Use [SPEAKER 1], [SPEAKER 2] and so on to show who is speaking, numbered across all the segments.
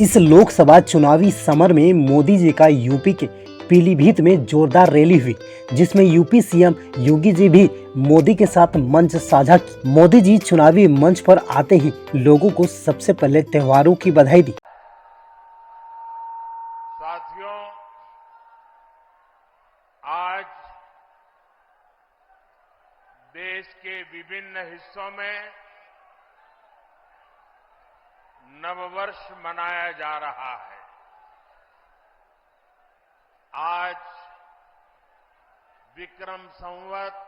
[SPEAKER 1] इस लोकसभा चुनावी समर में मोदी जी का यूपी के पीलीभीत में जोरदार रैली हुई, जिसमें यूपी सीएम योगी जी भी मोदी के साथ मंच साझा की। मोदी जी चुनावी मंच पर आते ही लोगों को सबसे पहले त्योहारों की बधाई दी।
[SPEAKER 2] साथियों, आज देश के विभिन्न हिस्सों में नववर्ष मनाया जा रहा है। आज विक्रम संवत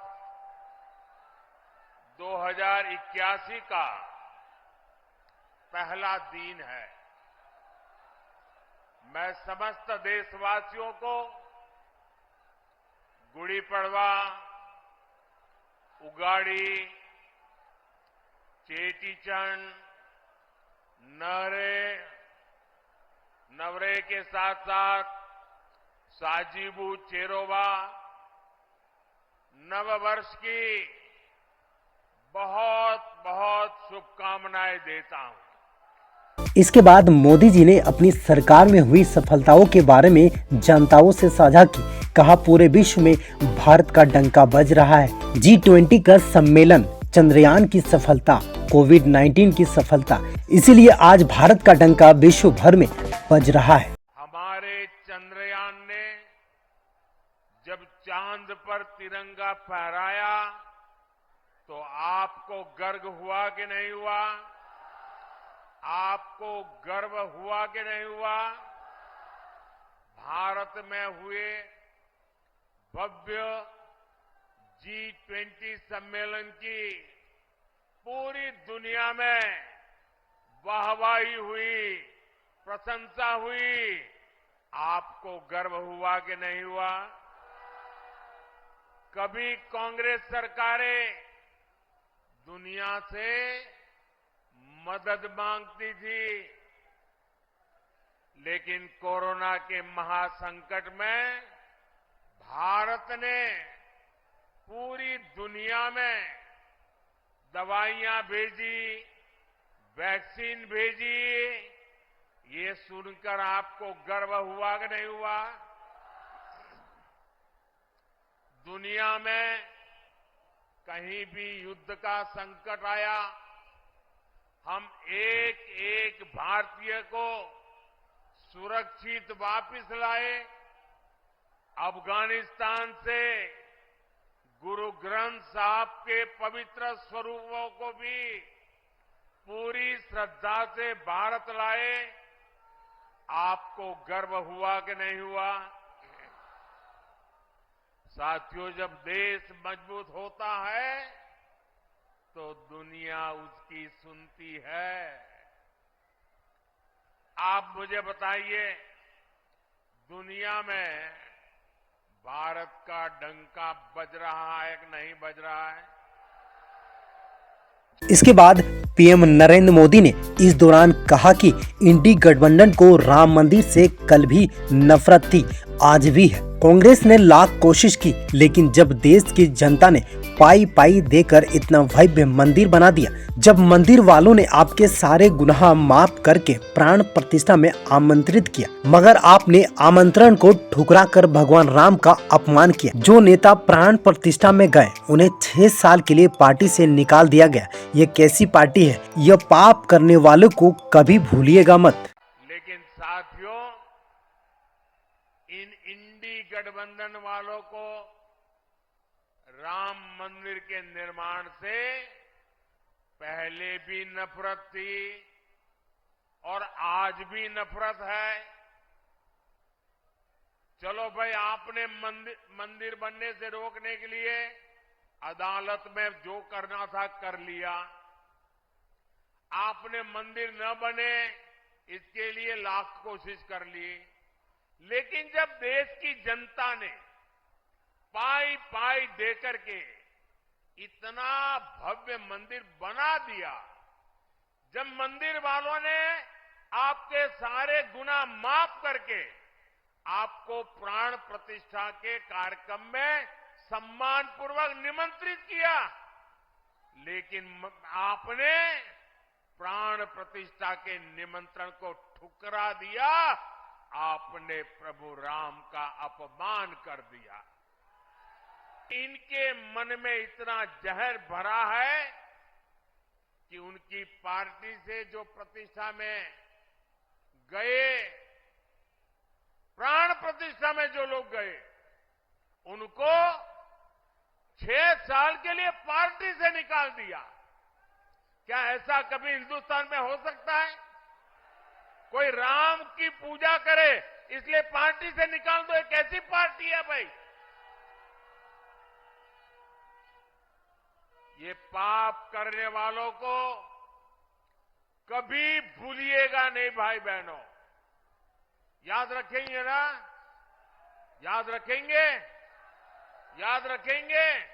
[SPEAKER 2] 2081 का पहला दिन है। मैं समस्त देशवासियों को गुड़ी पड़वा, उगाड़ी, चेटीचंड, नवरे के साथ साथ साजीबू चेरोबा नववर्ष की बहुत बहुत शुभकामनाएं देता हूं।
[SPEAKER 1] इसके बाद मोदी जी ने अपनी सरकार में हुई सफलताओं के बारे में जनताओं से साझा की। कहा, पूरे विश्व में भारत का डंका बज रहा है। G20 का सम्मेलन, चंद्रयान की सफलता, कोविड-19 की सफलता, इसीलिए आज भारत का डंका विश्व भर में बज रहा है।
[SPEAKER 2] हमारे चंद्रयान ने जब चांद पर तिरंगा फहराया तो आपको गर्व हुआ कि नहीं हुआ? आपको गर्व हुआ कि नहीं हुआ? भारत में हुए भव्य G20 सम्मेलन की पूरी दुनिया में वाहवाही हुई, प्रशंसा हुई। आपको गर्व हुआ कि नहीं हुआ? कभी कांग्रेस सरकारें दुनिया से मदद मांगती थी, लेकिन कोरोना के महासंकट में भारत ने पूरी दुनिया में दवाइयां भेजी, वैक्सीन भेजी। ये सुनकर आपको गर्व हुआ कि नहीं हुआ? दुनिया में कहीं भी युद्ध का संकट आया, हम एक एक भारतीय को सुरक्षित वापस लाए। अफगानिस्तान से गुरु ग्रंथ साहब के पवित्र स्वरूपों को भी पूरी श्रद्धा से भारत लाए। आपको गर्व हुआ कि नहीं हुआ? साथियों, जब देश मजबूत होता है तो दुनिया उसकी सुनती है। आप मुझे बताइए, दुनिया में भारत का डंका बज रहा है कि नहीं बज रहा है?
[SPEAKER 1] इसके बाद पीएम नरेंद्र मोदी ने इस दौरान कहा कि इंडी गठबंधन को राम मंदिर से कल भी नफरत थी, आज भी है। कांग्रेस ने लाख कोशिश की, लेकिन जब देश की जनता ने पाई पाई देकर इतना भव्य मंदिर बना दिया, जब मंदिर वालों ने आपके सारे गुनाह माफ करके प्राण प्रतिष्ठा में आमंत्रित किया, मगर आपने आमंत्रण को ठुकरा कर भगवान राम का अपमान किया। जो नेता प्राण प्रतिष्ठा में गए, उन्हें 6 साल के लिए पार्टी से निकाल दिया गया। ये कैसी पार्टी है? यह पाप करने वालों को कभी भूलिएगा मत।
[SPEAKER 2] लेकिन साथियों, इन इंडी गठबंधन वालों को राम मंदिर के निर्माण से पहले भी नफरत थी और आज भी नफरत है। चलो भाई, आपने मंदिर बनने से रोकने के लिए अदालत में जो करना था कर लिया। आपने मंदिर न बने इसके लिए लाख कोशिश कर ली, लेकिन जब देश की जनता ने पाई पाई देकर के इतना भव्य मंदिर बना दिया, जब मंदिर वालों ने आपके सारे गुनाह माफ करके आपको प्राण प्रतिष्ठा के कार्यक्रम में सम्मान पूर्वक निमंत्रित किया, लेकिन आपने प्राण प्रतिष्ठा के निमंत्रण को ठुकरा दिया, आपने प्रभु राम का अपमान कर दिया। इनके मन में इतना जहर भरा है कि उनकी पार्टी से जो प्रतिष्ठा में गए, प्राण प्रतिष्ठा में जो लोग गए, उनको 6 साल के लिए पार्टी से निकाल दिया। क्या ऐसा कभी हिंदुस्तान में हो सकता है? कोई राम की पूजा करे इसलिए पार्टी से निकाल दो, ये कैसी पार्टी है भाई? ये पाप करने वालों को कभी भूलिएगा नहीं भाई बहनों, याद रखेंगे ना? याद रखेंगे? याद रखेंगे?